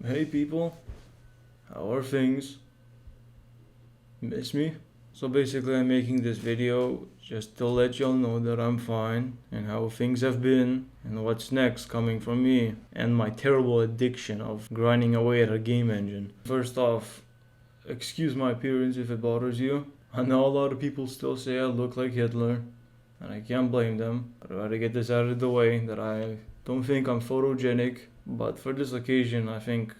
Hey people, how are things? Miss me? So basically I'm making this video just to let y'all know that I'm fine and how things have been and what's next coming from me and my terrible addiction of grinding away at a game engine. First off, excuse my appearance if it bothers you. I know a lot of people still say I look like Hitler and I can't blame them. I'd rather get this out of the way that I don't think I'm photogenic, but for this occasion I think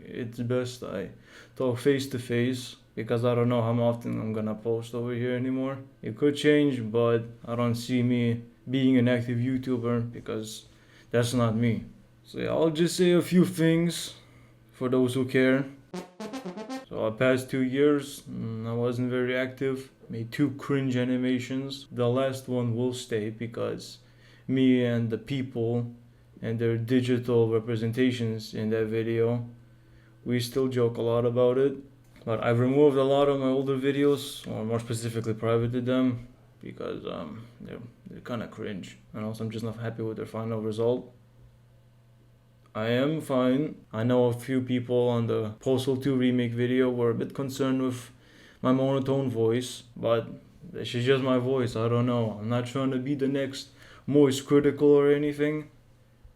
it's best I talk face to face because I don't know how often I'm gonna post over here anymore. It could change, but I don't see me being an active YouTuber because that's not me. So yeah, I'll just say a few things for those who care. So the past 2 years, I wasn't very active. Made 2 cringe animations. The last one will stay because me and the people and their digital representations in that video, we still joke a lot about it. But I've removed a lot of my older videos, or more specifically privated them, because they're kind of cringe. And also I'm just not happy with their final result. I am fine. I know a few people on the Postal 2 remake video were a bit concerned with my monotone voice, but this is just my voice. I don't know. I'm not trying to be the next Moist Critical or anything.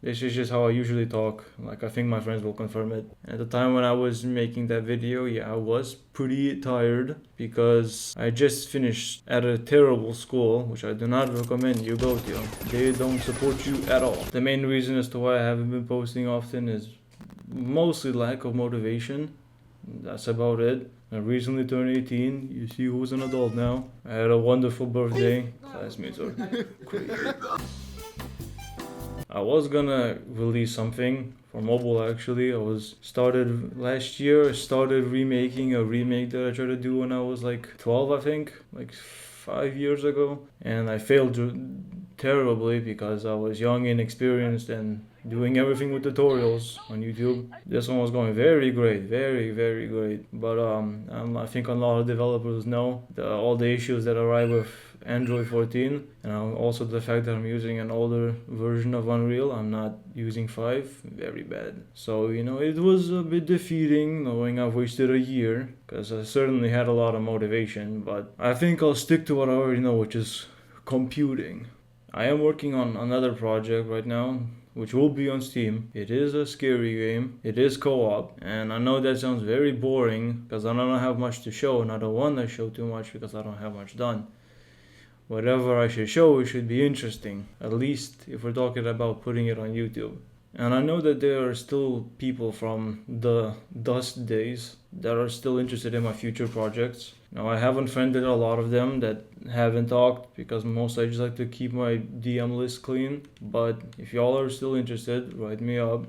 This is just how I usually talk. Like, I think my friends will confirm it. At the time when I was making that video, yeah, I was pretty tired because I just finished at a terrible school, which I do not recommend you go to. They don't support you at all. The main reason as to why I haven't been posting often is mostly lack of motivation. That's about it. I recently turned 18. You see who's an adult now. I had a wonderful birthday. Classmates are crazy. I was gonna release something for mobile actually. Started last year, started remaking a remake that I tried to do when I was like 12, I think, like 5 years ago. And I failed terribly because I was young, inexperienced, and doing everything with tutorials on YouTube. This one was going very great, very great. But I think a lot of developers know all the issues that arrive with Android 14, and also the fact that I'm using an older version of Unreal. I'm not using 5. Very bad. So it was a bit defeating knowing I've wasted a year, because I certainly had a lot of motivation. But I think I'll stick to what I already know, which is computing. I am working on another project right now, which will be on Steam. It is a scary game. It is co-op, and I know that sounds very boring because I don't have much to show, and I don't want to show too much because I don't have much done. Whatever I should show, it should be interesting, at least if we're talking about putting it on YouTube. And I know that there are still people from the Dust days that are still interested in my future projects. Now, I have unfriended a lot of them that haven't talked because mostly I just like to keep my DM list clean. But if y'all are still interested, write me up.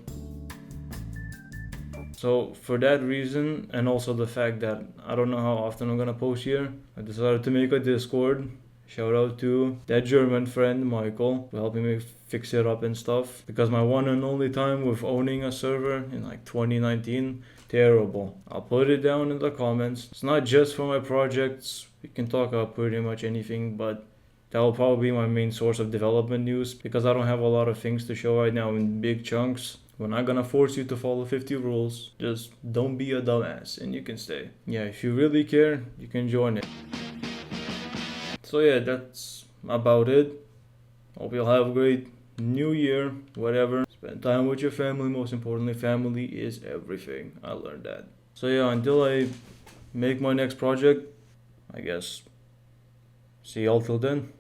So for that reason, and also the fact that I don't know how often I'm gonna post here, I decided to make a Discord. Shout out to that German friend, Michael, for helping me fix it up and stuff. Because my one and only time with owning a server in like 2019, terrible. I'll put it down in the comments. It's not just for my projects. We can talk about pretty much anything, but that will probably be my main source of development news because I don't have a lot of things to show right now in big chunks. We're not gonna force you to follow 50 rules. Just don't be a dumbass and you can stay. Yeah, if you really care, you can join it. So yeah, that's about it. Hope you'll have a great new year, whatever. Spend time with your family, most importantly. Family is everything. I learned that. So yeah, until I make my next project, I guess, see y'all till then.